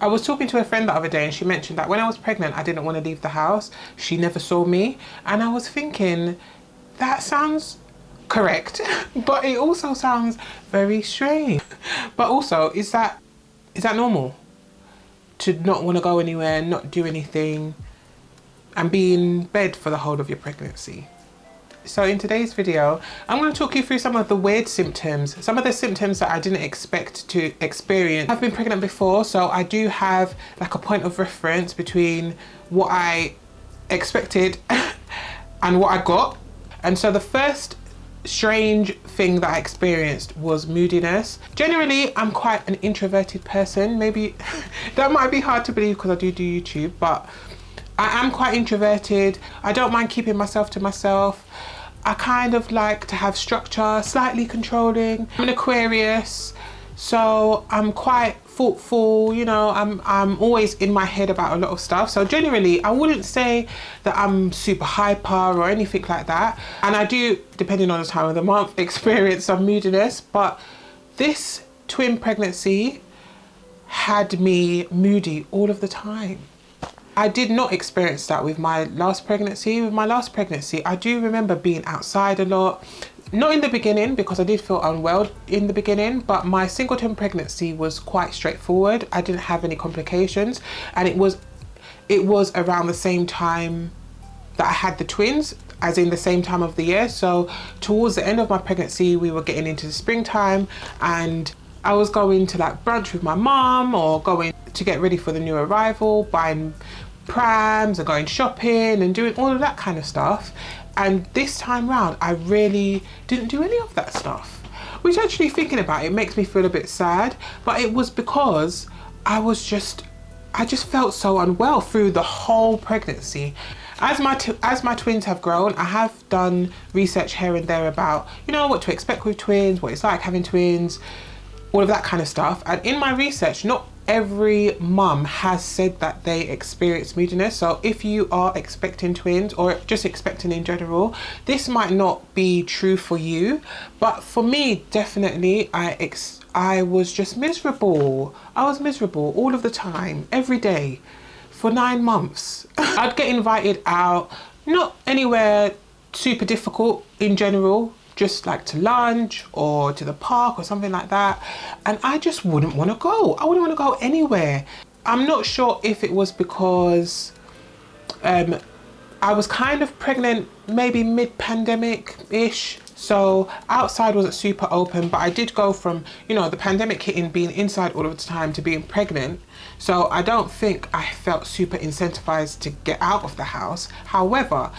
I was talking to a friend the other day and she mentioned that when I was pregnant, I didn't want to leave the house. She never saw me. And I was thinking, that sounds correct, but it also sounds very strange. But also, is that normal? To not want to go anywhere, not do anything, and be in bed for the whole of your pregnancy? So in today's video, I'm going to talk you through some of the weird symptoms, some of the symptoms that I didn't expect to experience. I've been pregnant before, so I do have like a point of reference between what I expected and what I got. And so the first strange thing that I experienced was moodiness. Generally, I'm quite an introverted person. Maybe that might be hard to believe because I do YouTube, but I am quite introverted. I don't mind keeping myself to myself. I kind of like to have structure, slightly controlling. I'm an Aquarius, so I'm quite thoughtful, you know, I'm always in my head about a lot of stuff. So generally, I wouldn't say that I'm super hyper or anything like that. And I do, depending on the time of the month, experience some moodiness, but this twin pregnancy had me moody all of the time. I did not experience that with my last pregnancy. With my last pregnancy, I do remember being outside a lot. Not in the beginning, because I did feel unwell in the beginning, but my singleton pregnancy was quite straightforward. I didn't have any complications, and it was around the same time that I had the twins, as in the same time of the year. So towards the end of my pregnancy, we were getting into the springtime, and I was going to like brunch with my mum or going to get ready for the new arrival, buying prams and going shopping and doing all of that kind of stuff. And this time round, I really didn't do any of that stuff, which actually thinking about it makes me feel a bit sad. But it was because I just felt so unwell through the whole pregnancy. As my twins have grown, I have done research here and there about, you know, what to expect with twins, what it's like having twins, all of that kind of stuff. And in my research, not every mum has said that they experience moodiness. So if you are expecting twins or just expecting in general, this might not be true for you. But for me, definitely, I was just miserable. I was miserable all of the time, every day, for 9 months. I'd get invited out, not anywhere super difficult in general, just like to lunch or to the park or something like that. And I just wouldn't want to go. I wouldn't want to go anywhere. I'm not sure if it was because I was kind of pregnant, maybe mid-pandemic-ish. So outside wasn't super open, but I did go from, you know, the pandemic hitting, being inside all of the time, to being pregnant. So I don't think I felt super incentivized to get out of the house. However,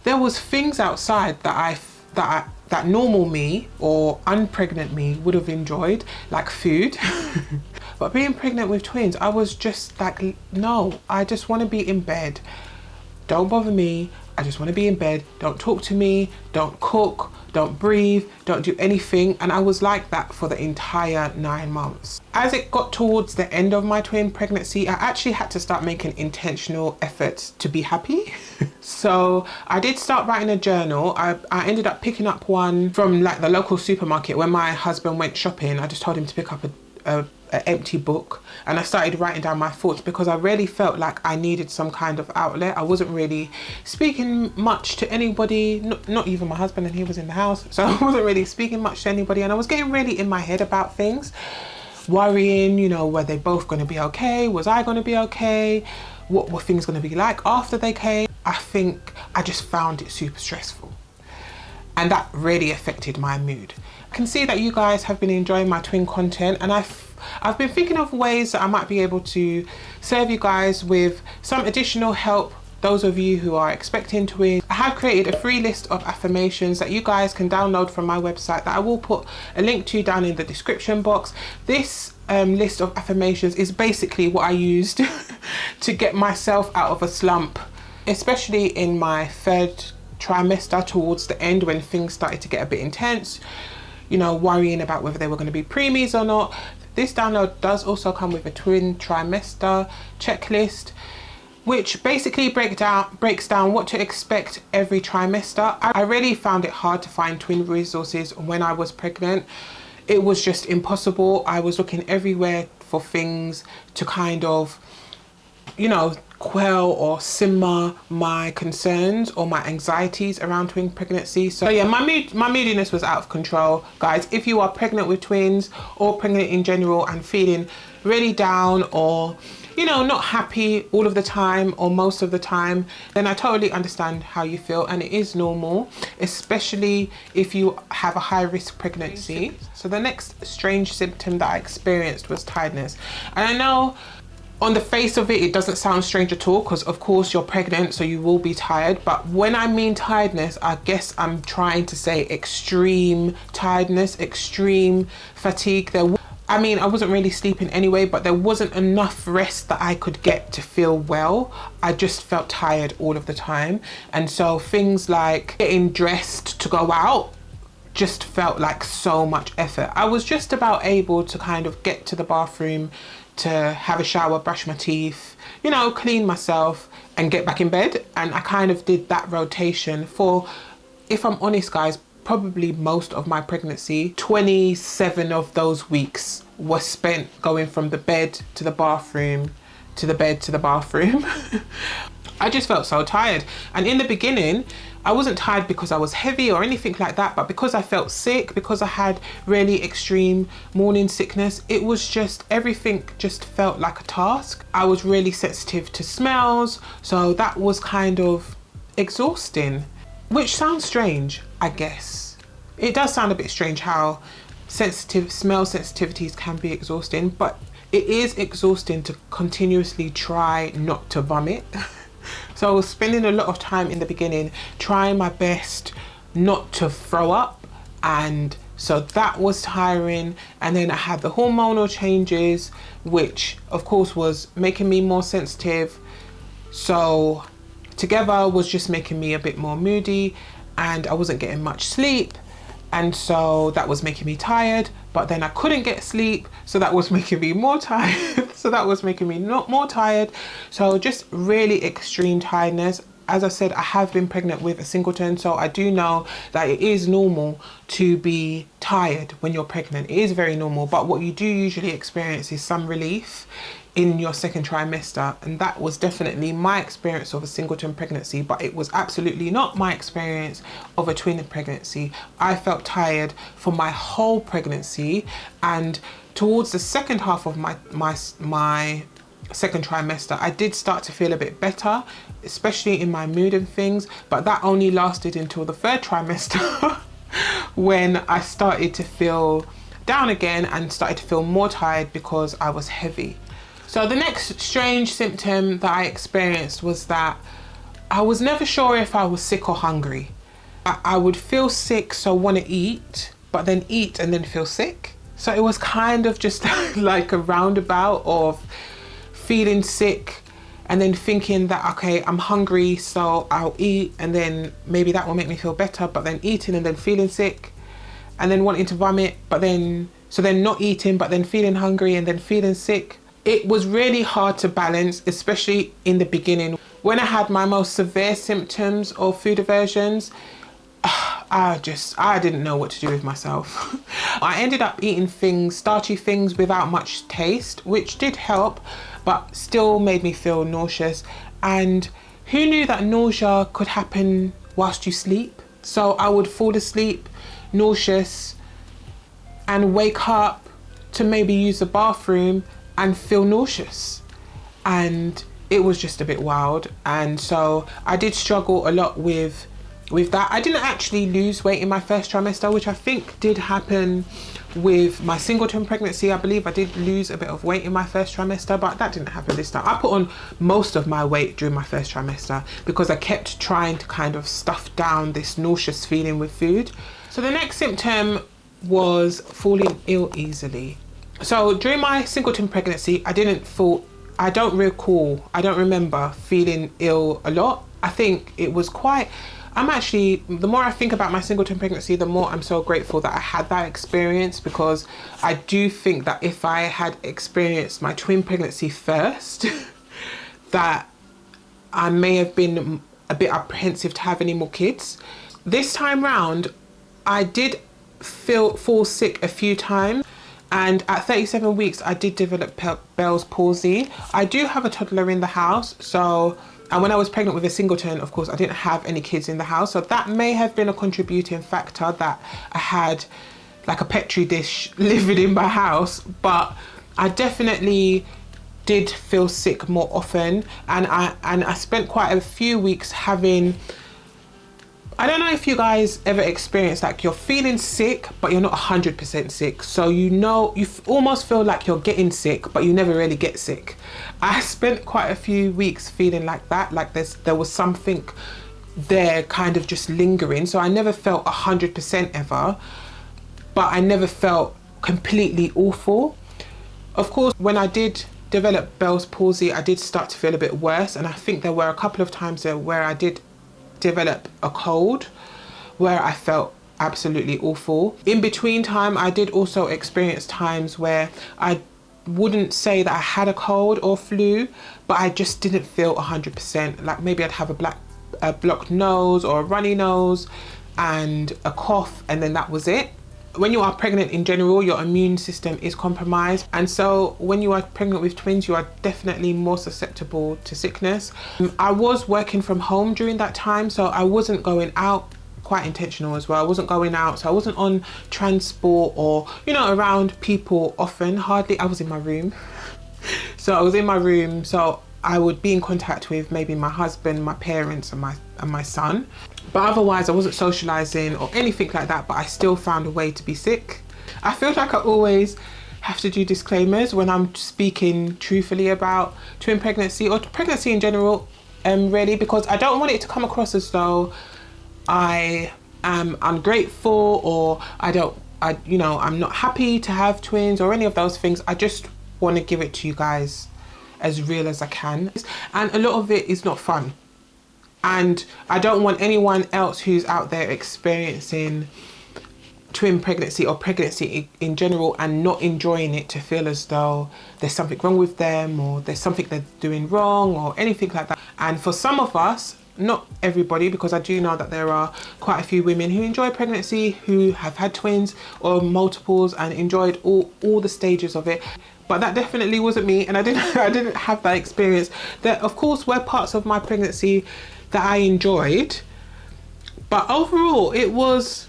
there was things outside that normal me or unpregnant me would have enjoyed, like food. But being pregnant with twins, I was just like, no, I just want to be in bed. Don't bother me. I just want to be in bed. Don't talk to me. Don't cook. Don't breathe. Don't do anything. And I was like that for the entire 9 months. As it got towards the end of my twin pregnancy, I actually had to start making intentional efforts to be happy. So I did start writing a journal. I ended up picking up one from like the local supermarket. When my husband went shopping, I just told him to pick up an empty book, and I started writing down my thoughts because I really felt like I needed some kind of outlet. I wasn't really speaking much to anybody, not even my husband, and he was in the house, so I wasn't really speaking much to anybody, and I was getting really in my head about things, worrying, you know, were they both going to be okay? Was I going to be okay? What were things going to be like after they came? I think I just found it super stressful, and that really affected my mood. I can see that you guys have been enjoying my twin content, and I've been thinking of ways that I might be able to serve you guys with some additional help, those of you who are expecting twins. I have created a free list of affirmations that you guys can download from my website that I will put a link to down in the description box. This list of affirmations is basically what I used to get myself out of a slump, especially in my 3rd trimester, towards the end when things started to get a bit intense, you know, worrying about whether they were going to be preemies or not. This download does also come with a twin trimester checklist, which basically breaks down what to expect every trimester. I really found it hard to find twin resources when I was pregnant. It was just impossible. I was looking everywhere for things to kind of, you know, quell or simmer my concerns or my anxieties around twin pregnancy. So yeah, my moodiness was out of control, guys. If you are pregnant with twins or pregnant in general and feeling really down, or, you know, not happy all of the time or most of the time, then I totally understand how you feel, and it is normal, especially if you have a high risk pregnancy. So the next strange symptom that I experienced was tiredness. And I know on the face of it, it doesn't sound strange at all, because of course you're pregnant, so you will be tired. But when I mean tiredness, I guess I'm trying to say extreme tiredness, extreme fatigue. I mean, I wasn't really sleeping anyway, but there wasn't enough rest that I could get to feel well. I just felt tired all of the time. And so things like getting dressed to go out just felt like so much effort. I was just about able to kind of get to the bathroom, to have a shower, brush my teeth, you know, clean myself and get back in bed. And I kind of did that rotation for, if I'm honest guys, probably most of my pregnancy. 27 of those weeks was spent going from the bed to the bathroom, to the bed to the bathroom. I just felt so tired. And in the beginning, I wasn't tired because I was heavy or anything like that, but because I felt sick, because I had really extreme morning sickness, it was just, everything just felt like a task. I was really sensitive to smells, so that was kind of exhausting, which sounds strange, I guess. It does sound a bit strange how smell sensitivities can be exhausting, but it is exhausting to continuously try not to vomit. So I was spending a lot of time in the beginning trying my best not to throw up, and so that was tiring. And then I had the hormonal changes, which of course was making me more sensitive. So together was just making me a bit more moody, and I wasn't getting much sleep. And so that was making me tired, but then I couldn't get sleep, so that was making me more tired. So that was making me not more tired. So just really extreme tiredness. As I said, I have been pregnant with a singleton, so I do know that it is normal to be tired when you're pregnant. It is very normal, but what you do usually experience is some relief in your second trimester, and that was definitely my experience of a singleton pregnancy, but it was absolutely not my experience of a twin pregnancy. I felt tired for my whole pregnancy, and towards the second half of my second trimester, I did start to feel a bit better, especially in my mood and things, but that only lasted until the third trimester when I started to feel down again and started to feel more tired because I was heavy. So the next strange symptom that I experienced was that I was never sure if I was sick or hungry. I would feel sick, so want to eat, but then eat and then feel sick. So it was kind of just like a roundabout of feeling sick and then thinking that, okay, I'm hungry, so I'll eat, and then maybe that will make me feel better, but then eating and then feeling sick, and then wanting to vomit, but then, so then not eating, but then feeling hungry and then feeling sick. It was really hard to balance, especially in the beginning. When I had my most severe symptoms of food aversions, I didn't know what to do with myself. I ended up eating things, starchy things without much taste, which did help, but still made me feel nauseous. And who knew that nausea could happen whilst you sleep? So I would fall asleep, nauseous, and wake up to maybe use the bathroom and feel nauseous. And it was just a bit wild. And so I did struggle a lot with that. I didn't actually lose weight in my first trimester, which I think did happen with my singleton pregnancy. I believe I did lose a bit of weight in my first trimester, but that didn't happen this time. I put on most of my weight during my first trimester because I kept trying to kind of stuff down this nauseous feeling with food. So the next symptom was falling ill easily. So during my singleton pregnancy, I don't remember feeling ill a lot. I think it was the more I think about my singleton pregnancy, the more I'm so grateful that I had that experience, because I do think that if I had experienced my twin pregnancy first, that I may have been a bit apprehensive to have any more kids. This time round, I did fall sick a few times, And at 37 weeks, I did develop Bell's palsy. I do have a toddler in the house, so, and when I was pregnant with a singleton, of course, I didn't have any kids in the house. So that may have been a contributing factor that I had like a petri dish living in my house. But I definitely did feel sick more often. And I spent quite a few weeks having, I don't know if you guys ever experienced like you're feeling sick, but you're not 100% sick. So you know, you almost feel like you're getting sick, but you never really get sick. I spent quite a few weeks feeling like that, like there was something there kind of just lingering. So I never felt 100% ever, but I never felt completely awful. Of course, when I did develop Bell's palsy, I did start to feel a bit worse. And I think there were a couple of times there where I did develop a cold where I felt absolutely awful. In between time, I did also experience times where I wouldn't say that I had a cold or flu, but I just didn't feel 100%. Like maybe I'd have a blocked nose or a runny nose and a cough, and then that was it. When you are pregnant in general, your immune system is compromised. And so when you are pregnant with twins, you are definitely more susceptible to sickness. I was working from home during that time, so I wasn't going out, quite intentional as well. I wasn't going out, so I wasn't on transport or, you know, around people often, hardly. I was in my room. So I was in my room, so I would be in contact with maybe my husband, my parents and my son. But otherwise I wasn't socializing or anything like that, but I still found a way to be sick. I feel like I always have to do disclaimers when I'm speaking truthfully about twin pregnancy or pregnancy in general, really, because I don't want it to come across as though I am ungrateful or I'm not happy to have twins or any of those things. I just want to give it to you guys as real as I can. And a lot of it is not fun. And I don't want anyone else who's out there experiencing twin pregnancy or pregnancy in general and not enjoying it to feel as though there's something wrong with them or there's something they're doing wrong or anything like that. And for some of us, not everybody, because I do know that there are quite a few women who enjoy pregnancy, who have had twins or multiples and enjoyed all the stages of it. But that definitely wasn't me, and I didn't have that experience. There, of course, were parts of my pregnancy that I enjoyed, but overall it was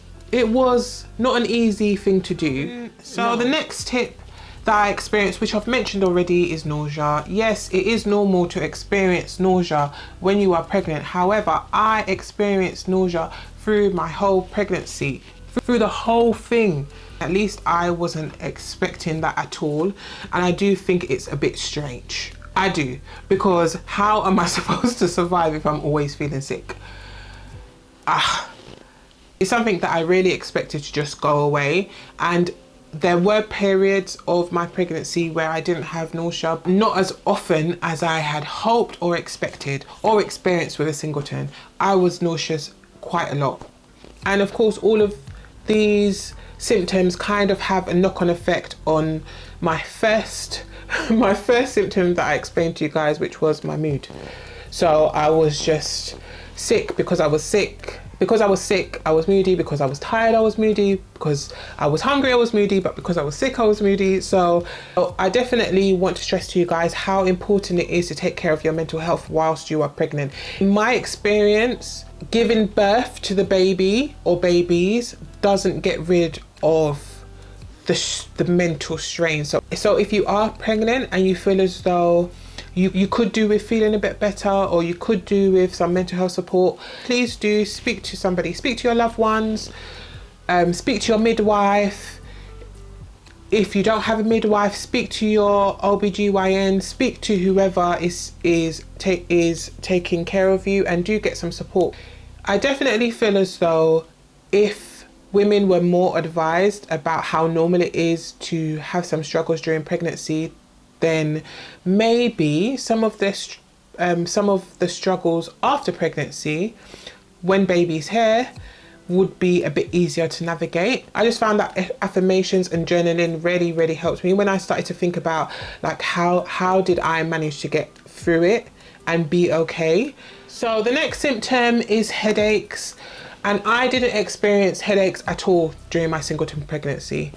not an easy thing to do. So the next tip that I experienced, which I've mentioned already, is nausea. Yes, it is normal to experience nausea when you are pregnant. However, I experienced nausea through my whole pregnancy, through the whole thing. At least I wasn't expecting that at all. And I do think it's a bit strange. I do, because how am I supposed to survive if I'm always feeling sick? It's something that I really expected to just go away. And there were periods of my pregnancy where I didn't have nausea, not as often as I had hoped or expected or experienced with a singleton. I was nauseous quite a lot. And of course, all of these symptoms kind of have a knock-on effect on my first symptom that I explained to you guys, which was my mood. So I was just sick because I was sick. Because I was sick, I was moody. Because I was tired, I was moody. Because I was hungry, I was moody. But because I was sick, I was moody. So I definitely want to stress to you guys how important it is to take care of your mental health whilst you are pregnant. In my experience, giving birth to the baby or babies doesn't get rid of the mental strain. So if you are pregnant and you feel as though you could do with feeling a bit better, or you could do with some mental health support, please do speak to somebody. Speak to your loved ones, speak to your midwife. If you don't have a midwife, speak to your OBGYN, speak to whoever is taking care of you, and do get some support. I definitely feel as though if women were more advised about how normal it is to have some struggles during pregnancy, then maybe some of the struggles after pregnancy, when baby's here, would be a bit easier to navigate. I just found that affirmations and journaling really, really helped me when I started to think about like how did I manage to get through it and be okay. So the next symptom is headaches, and I didn't experience headaches at all during my singleton pregnancy.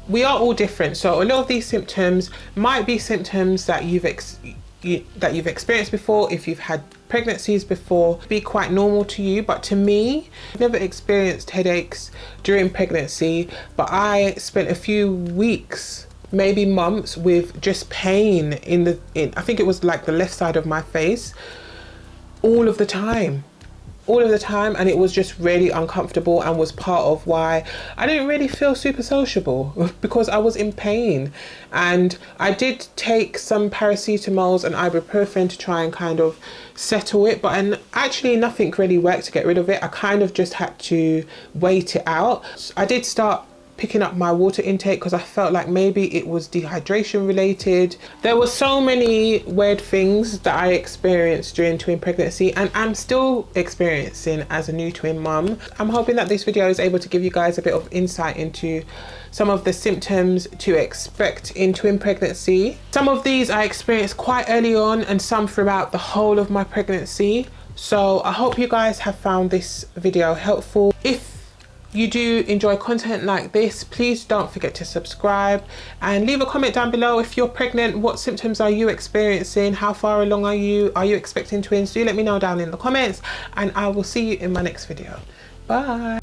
we are all different. So a lot of these symptoms might be symptoms that you've experienced before. If you've had pregnancies before, be quite normal to you, but to me, I've never experienced headaches during pregnancy, but I spent a few weeks, maybe months, with just pain in I think it was like the left side of my face, all of the time, and it was just really uncomfortable, and was part of why I didn't really feel super sociable, because I was in pain. And I did take some paracetamols and ibuprofen to try and kind of settle it, and actually nothing really worked to get rid of it. I kind of just had to wait it out. I did start picking up my water intake because I felt like maybe it was dehydration related. There were so many weird things that I experienced during twin pregnancy, and I'm still experiencing as a new twin mum. I'm hoping that this video is able to give you guys a bit of insight into some of the symptoms to expect in twin pregnancy. Some of these I experienced quite early on, and some throughout the whole of my pregnancy. So I hope you guys have found this video helpful. If you do enjoy content like this, please don't forget to subscribe and leave a comment down below. If you're pregnant, what symptoms are you experiencing? How far along are you? Are you expecting twins? Do let me know down in the comments, and I will see you in my next video. Bye.